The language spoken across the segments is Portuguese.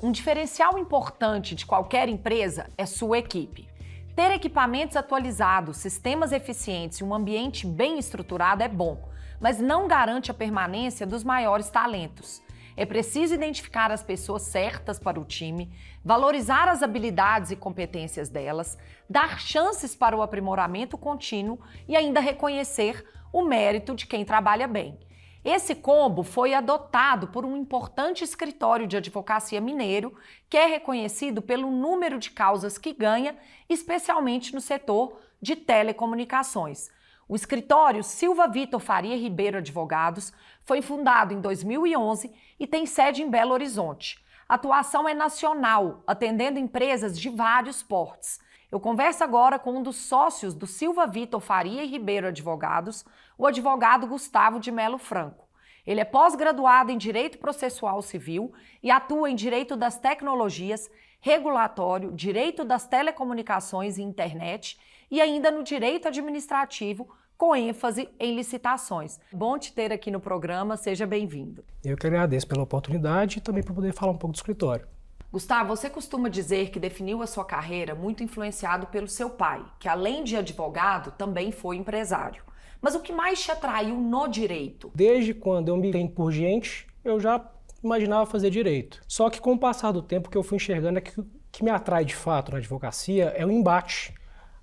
Um diferencial importante de qualquer empresa é sua equipe. Ter equipamentos atualizados, sistemas eficientes e um ambiente bem estruturado é bom, mas não garante a permanência dos maiores talentos. É preciso identificar as pessoas certas para o time, valorizar as habilidades e competências delas, dar chances para o aprimoramento contínuo e ainda reconhecer o mérito de quem trabalha bem. Esse combo foi adotado por um importante escritório de advocacia mineiro, que é reconhecido pelo número de causas que ganha, especialmente no setor de telecomunicações. O escritório Silva Vitor Faria Ribeiro Advogados foi fundado em 2011 e tem sede em Belo Horizonte. A atuação é nacional, atendendo empresas de vários portes. Eu converso agora com um dos sócios do Silva Vitor Faria e Ribeiro Advogados, o advogado Gustavo de Melo Franco. Ele é pós-graduado em Direito Processual Civil e atua em Direito das Tecnologias, Regulatório, Direito das Telecomunicações e Internet e ainda no Direito Administrativo, com ênfase em licitações. Bom te ter aqui no programa, seja bem-vindo. Eu que agradeço pela oportunidade e também para poder falar um pouco do escritório. Gustavo, você costuma dizer que definiu a sua carreira muito influenciado pelo seu pai, que além de advogado, também foi empresário. Mas o que mais te atraiu no direito? Desde quando eu me entendo por gente, eu já imaginava fazer direito. Só que com o passar do tempo, o que eu fui enxergando é que o que me atrai de fato na advocacia é o embate,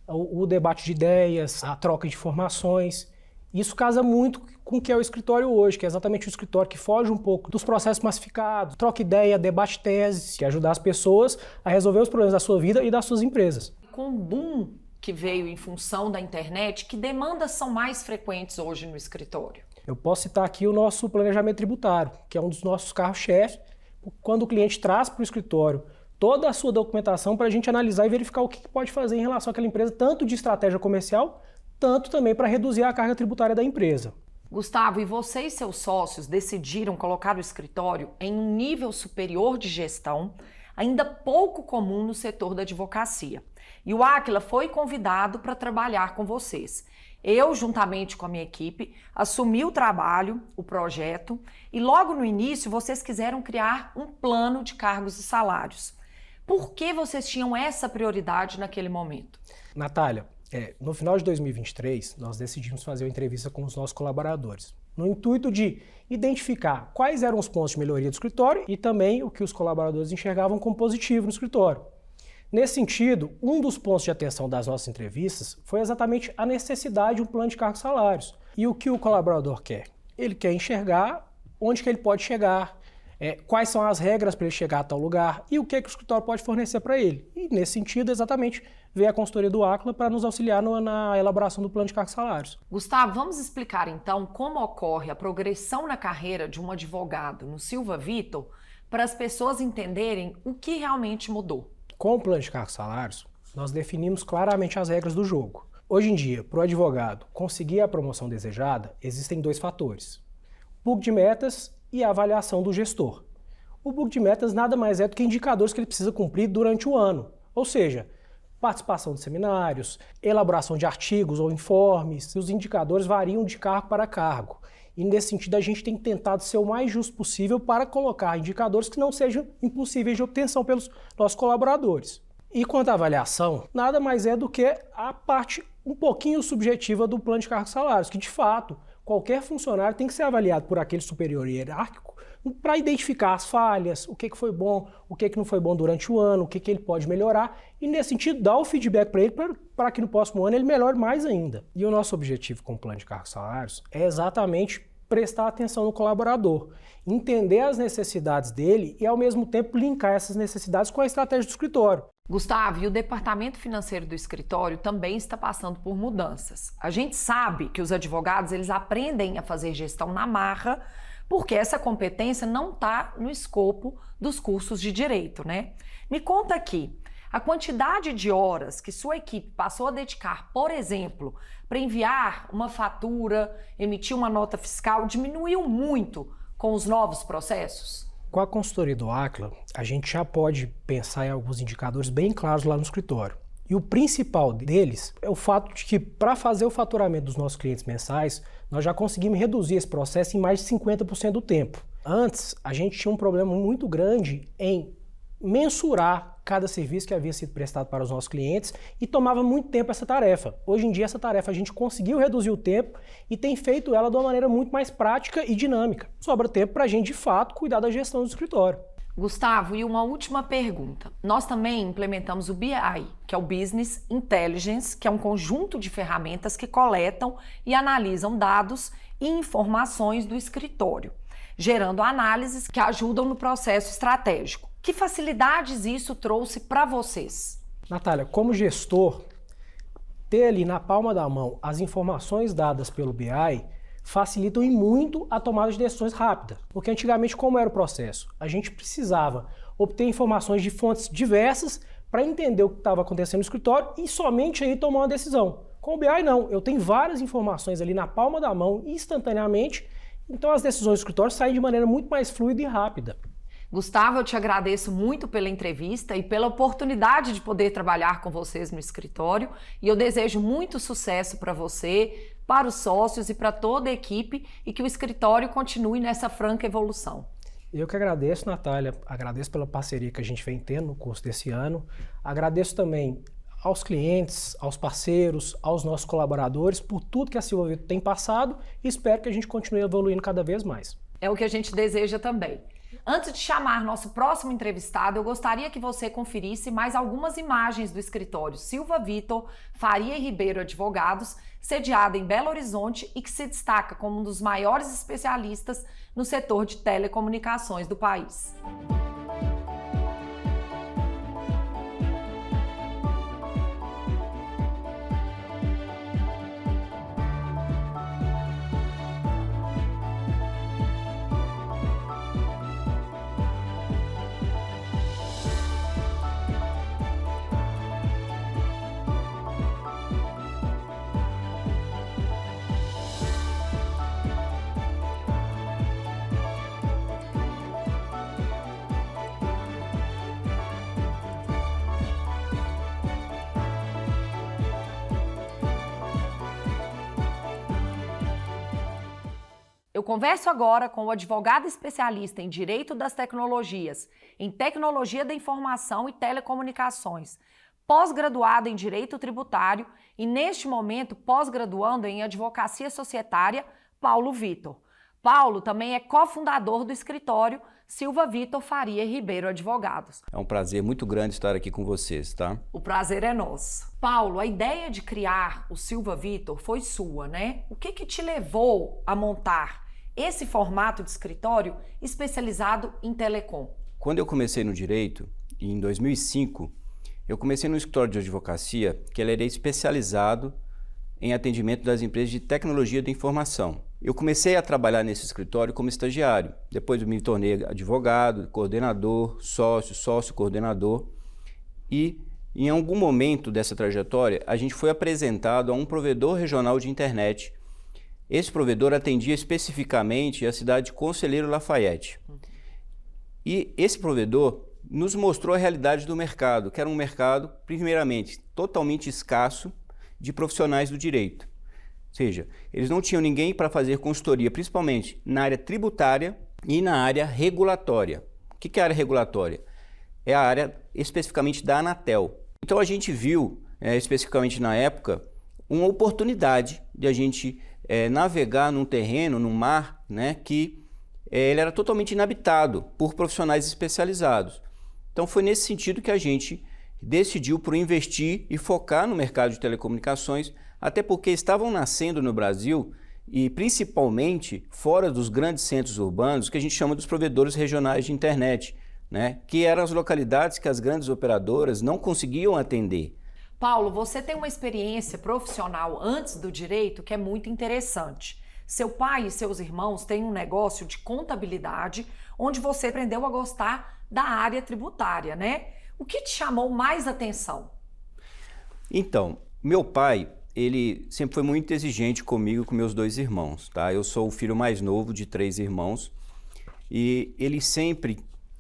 o debate de ideias, a troca de informações. Isso casa muito com o que é o escritório hoje, que é exatamente o escritório que foge um pouco dos processos massificados, troca ideia, debate teses, que ajuda as pessoas a resolver os problemas da sua vida e das suas empresas. Com o boom que veio em função da internet, que demandas são mais frequentes hoje no escritório? Eu posso citar aqui o nosso planejamento tributário, que é um dos nossos carros-chefe, quando o cliente traz para o escritório toda a sua documentação para a gente analisar e verificar o que pode fazer em relação àquela empresa, tanto de estratégia comercial, tanto também para reduzir a carga tributária da empresa. Gustavo, e você e seus sócios decidiram colocar o escritório em um nível superior de gestão, ainda pouco comum no setor da advocacia. E o Áquila foi convidado para trabalhar com vocês. Eu, juntamente com a minha equipe, assumi o trabalho, o projeto, e logo no início vocês quiseram criar um plano de cargos e salários. Por que vocês tinham essa prioridade naquele momento? Natália, no final de 2023, nós decidimos fazer uma entrevista com os nossos colaboradores, no intuito de identificar quais eram os pontos de melhoria do escritório e também o que os colaboradores enxergavam como positivo no escritório. Nesse sentido, um dos pontos de atenção das nossas entrevistas foi exatamente a necessidade de um plano de cargos e salários. E o que o colaborador quer? Ele quer enxergar onde que ele pode chegar, quais são as regras para ele chegar a tal lugar e o que o escritório pode fornecer para ele. E nesse sentido, exatamente, veio a consultoria do Áquila para nos auxiliar na elaboração do plano de cargos e salários. Gustavo, vamos explicar então como ocorre a progressão na carreira de um advogado no Silva Vitor para as pessoas entenderem o que realmente mudou. Com o plano de cargos e salários, nós definimos claramente as regras do jogo. Hoje em dia, para o advogado conseguir a promoção desejada, existem dois fatores: o book de metas e a avaliação do gestor. O book de metas nada mais é do que indicadores que ele precisa cumprir durante o ano, ou seja, participação de seminários, elaboração de artigos ou informes. Os indicadores variam de cargo para cargo. E nesse sentido a gente tem tentado ser o mais justo possível para colocar indicadores que não sejam impossíveis de obtenção pelos nossos colaboradores. E quanto à avaliação, nada mais é do que a parte um pouquinho subjetiva do plano de cargos e salários, que de fato qualquer funcionário tem que ser avaliado por aquele superior hierárquico para identificar as falhas, o que foi bom, o que não foi bom durante o ano, o que ele pode melhorar e nesse sentido dar o feedback para ele para que no próximo ano ele melhore mais ainda. E o nosso objetivo com o plano de cargos e salários é exatamente prestar atenção no colaborador, entender as necessidades dele e ao mesmo tempo linkar essas necessidades com a estratégia do escritório. Gustavo, e o departamento financeiro do escritório também está passando por mudanças. A gente sabe que os advogados eles aprendem a fazer gestão na marra, porque essa competência não está no escopo dos cursos de direito, né? Me conta aqui, a quantidade de horas que sua equipe passou a dedicar, por exemplo, para enviar uma fatura, emitir uma nota fiscal, diminuiu muito com os novos processos? Com a consultoria do Áquila, a gente já pode pensar em alguns indicadores bem claros lá no escritório. E o principal deles é o fato de que, para fazer o faturamento dos nossos clientes mensais, nós já conseguimos reduzir esse processo em mais de 50% do tempo. Antes, a gente tinha um problema muito grande em mensurar cada serviço que havia sido prestado para os nossos clientes e tomava muito tempo essa tarefa. Hoje em dia essa tarefa a gente conseguiu reduzir o tempo e tem feito ela de uma maneira muito mais prática e dinâmica. Sobra tempo para a gente de fato cuidar da gestão do escritório. Gustavo, e uma última pergunta. Nós também implementamos o BI, que é o Business Intelligence, que é um conjunto de ferramentas que coletam e analisam dados e informações do escritório, gerando análises que ajudam no processo estratégico. Que facilidades isso trouxe para vocês? Natália, como gestor, ter ali na palma da mão as informações dadas pelo BI facilitam e muito a tomada de decisões rápida. Porque antigamente, como era o processo? A gente precisava obter informações de fontes diversas para entender o que estava acontecendo no escritório e somente aí tomar uma decisão. Com o BI não, eu tenho várias informações ali na palma da mão instantaneamente, então as decisões do escritório saem de maneira muito mais fluida e rápida. Gustavo, eu te agradeço muito pela entrevista e pela oportunidade de poder trabalhar com vocês no escritório e eu desejo muito sucesso para você, para os sócios e para toda a equipe e que o escritório continue nessa franca evolução. Eu que agradeço, Natália, agradeço pela parceria que a gente vem tendo no curso desse ano, agradeço também aos clientes, aos parceiros, aos nossos colaboradores por tudo que a Silva Vitor tem passado e espero que a gente continue evoluindo cada vez mais. É o que a gente deseja também. Antes de chamar nosso próximo entrevistado, eu gostaria que você conferisse mais algumas imagens do escritório Silva Vitor Faria e Ribeiro Advogados, sediado em Belo Horizonte e que se destaca como um dos maiores especialistas no setor de telecomunicações do país. Eu converso agora com o advogado especialista em Direito das Tecnologias, em Tecnologia da Informação e Telecomunicações, pós-graduado em Direito Tributário e, neste momento, pós-graduando em Advocacia Societária, Paulo Vitor. Paulo também é cofundador do escritório Silva Vitor Faria e Ribeiro Advogados. É um prazer muito grande estar aqui com vocês, tá? O prazer é nosso. Paulo, a ideia de criar o Silva Vitor foi sua, né? O que te levou a montar esse formato de escritório especializado em telecom? Quando eu comecei no direito, em 2005, eu comecei no escritório de advocacia que ele era especializado em atendimento das empresas de tecnologia da informação. Eu comecei a trabalhar nesse escritório como estagiário. Depois eu me tornei advogado, coordenador, sócio coordenador. E em algum momento dessa trajetória, a gente foi apresentado a um provedor regional de internet. Esse provedor atendia especificamente a cidade de Conselheiro Lafayette. E esse provedor nos mostrou a realidade do mercado, que era um mercado, primeiramente, totalmente escasso de profissionais do direito. Ou seja, eles não tinham ninguém para fazer consultoria, principalmente na área tributária e na área regulatória. O que é a área regulatória? É a área especificamente da Anatel. Então a gente viu, especificamente na época, uma oportunidade de a gente navegar num terreno, num mar, né, que ele era totalmente inabitado por profissionais especializados. Então foi nesse sentido que a gente decidiu por investir e focar no mercado de telecomunicações, até porque estavam nascendo no Brasil e principalmente fora dos grandes centros urbanos, que a gente chama dos provedores regionais de internet, né, que eram as localidades que as grandes operadoras não conseguiam atender. Paulo, você tem uma experiência profissional antes do direito que é muito interessante. Seu pai e seus irmãos têm um negócio de contabilidade onde você aprendeu a gostar da área tributária, né? O que te chamou mais atenção? Então, meu pai, ele sempre foi muito exigente comigo e com meus dois irmãos, tá? Eu sou o filho mais novo de 3 irmãos e ele sempre,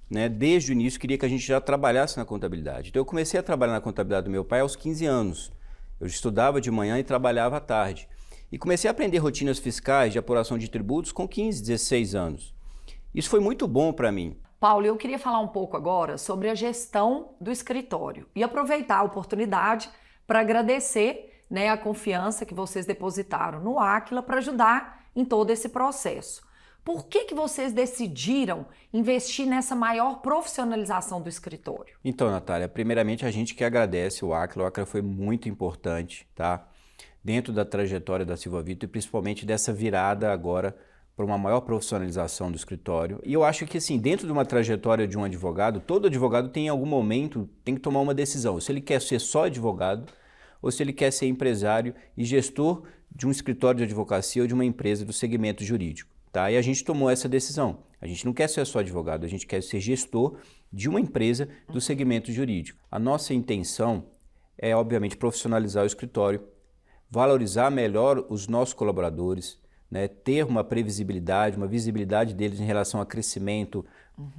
né, desde o início, queria que a gente já trabalhasse na contabilidade. Então eu comecei a trabalhar na contabilidade do meu pai aos 15 anos. Eu estudava de manhã e trabalhava à tarde. E comecei a aprender rotinas fiscais de apuração de tributos com 15, 16 anos. Isso foi muito bom para mim. Paulo, eu queria falar um pouco agora sobre a gestão do escritório e aproveitar a oportunidade para agradecer, né, a confiança que vocês depositaram no Aquila para ajudar em todo esse processo. Por que vocês decidiram investir nessa maior profissionalização do escritório? Então, Natália, primeiramente a gente que agradece o Aquila foi muito importante, tá? Dentro da trajetória da Silva Vitor e principalmente dessa virada agora para uma maior profissionalização do escritório. E eu acho que, assim, dentro de uma trajetória de um advogado, todo advogado tem em algum momento, tem que tomar uma decisão, se ele quer ser só advogado ou se ele quer ser empresário e gestor de um escritório de advocacia ou de uma empresa do segmento jurídico. Tá? E a gente tomou essa decisão. A gente não quer ser só advogado, a gente quer ser gestor de uma empresa do segmento jurídico. A nossa intenção é, obviamente, profissionalizar o escritório, valorizar melhor os nossos colaboradores, né, ter uma previsibilidade, uma visibilidade deles em relação a crescimento,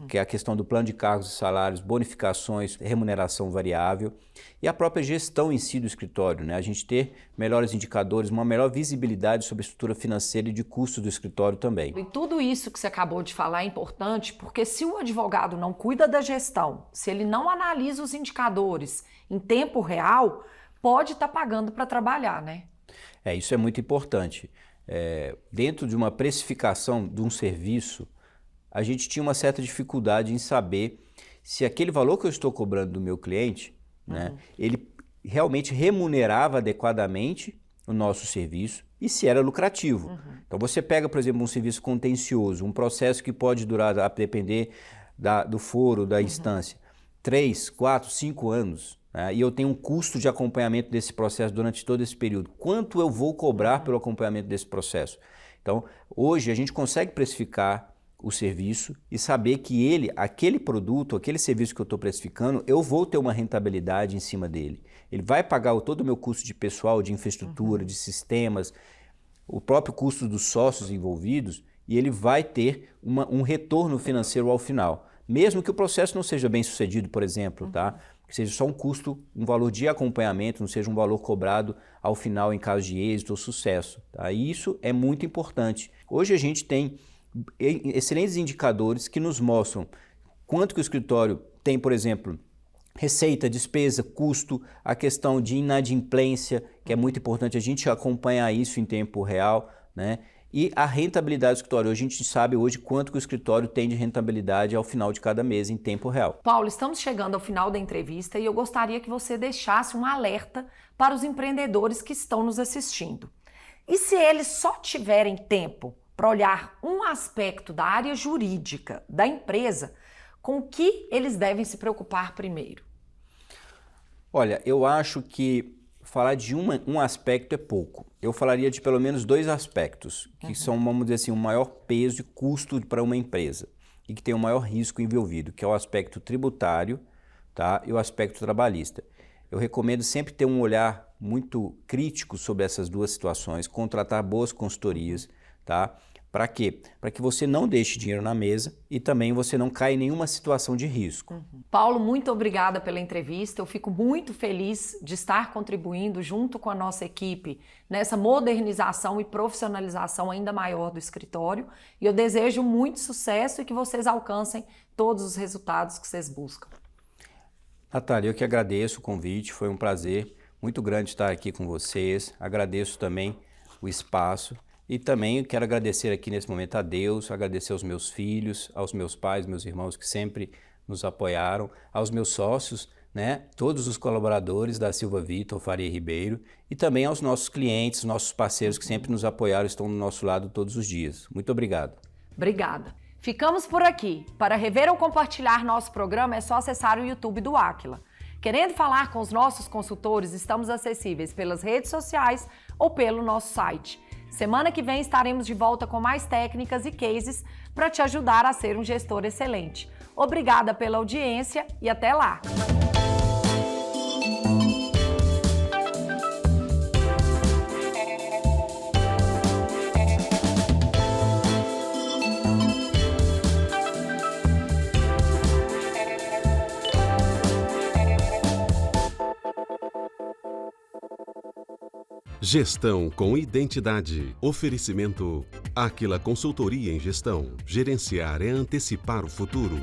que é a questão do plano de cargos e salários, bonificações, remuneração variável e a própria gestão em si do escritório, né, a gente ter melhores indicadores, uma melhor visibilidade sobre a estrutura financeira e de custos do escritório também. E tudo isso que você acabou de falar é importante porque se o advogado não cuida da gestão, se ele não analisa os indicadores em tempo real, pode estar pagando para trabalhar, né? Isso é muito importante. Dentro de uma precificação de um serviço, a gente tinha uma certa dificuldade em saber se aquele valor que eu estou cobrando do meu cliente, né, ele realmente remunerava adequadamente o nosso serviço e se era lucrativo. Então você pega, por exemplo, um serviço contencioso, um processo que pode durar, a depender do foro, da instância, 3, 4, 5 anos, e eu tenho um custo de acompanhamento desse processo durante todo esse período. Quanto eu vou cobrar pelo acompanhamento desse processo? Então, hoje a gente consegue precificar o serviço e saber que aquele produto, aquele serviço que eu estou precificando, eu vou ter uma rentabilidade em cima dele. Ele vai pagar todo o meu custo de pessoal, de infraestrutura, de sistemas, o próprio custo dos sócios envolvidos e ele vai ter um retorno financeiro ao final. Mesmo que o processo não seja bem sucedido, por exemplo, tá? Que seja só um custo, um valor de acompanhamento, não seja um valor cobrado ao final em caso de êxito ou sucesso. Tá? E isso é muito importante. Hoje a gente tem excelentes indicadores que nos mostram quanto que o escritório tem, por exemplo, receita, despesa, custo, a questão de inadimplência, que é muito importante a gente acompanhar isso em tempo real, né? E a rentabilidade do escritório. A gente sabe hoje quanto que o escritório tem de rentabilidade ao final de cada mês em tempo real. Paulo, estamos chegando ao final da entrevista e eu gostaria que você deixasse um alerta para os empreendedores que estão nos assistindo. E se eles só tiverem tempo para olhar um aspecto da área jurídica da empresa, com o que eles devem se preocupar primeiro? Olha, eu acho que falar de um aspecto é pouco. Eu falaria de pelo menos 2 aspectos, que são, vamos dizer assim, o maior peso e custo para uma empresa e que tem o maior risco envolvido, que é o aspecto tributário, tá? E o aspecto trabalhista. Eu recomendo sempre ter um olhar muito crítico sobre essas duas situações, contratar boas consultorias, tá? Para quê? Para que você não deixe dinheiro na mesa e também você não caia em nenhuma situação de risco. Paulo, muito obrigada pela entrevista. Eu fico muito feliz de estar contribuindo junto com a nossa equipe nessa modernização e profissionalização ainda maior do escritório. E eu desejo muito sucesso e que vocês alcancem todos os resultados que vocês buscam. Natália, eu que agradeço o convite. Foi um prazer muito grande estar aqui com vocês. Agradeço também o espaço. E também eu quero agradecer aqui nesse momento a Deus, agradecer aos meus filhos, aos meus pais, meus irmãos que sempre nos apoiaram, aos meus sócios, né, todos os colaboradores da Silva Vitor, Faria Ribeiro e também aos nossos clientes, nossos parceiros que sempre nos apoiaram e estão do nosso lado todos os dias. Muito obrigado. Obrigada. Ficamos por aqui. Para rever ou compartilhar nosso programa é só acessar o YouTube do Aquila. Querendo falar com os nossos consultores, estamos acessíveis pelas redes sociais ou pelo nosso site. Semana que vem estaremos de volta com mais técnicas e cases para te ajudar a ser um gestor excelente. Obrigada pela audiência e até lá! Gestão com identidade. Oferecimento Aquila Consultoria em Gestão. Gerenciar é antecipar o futuro.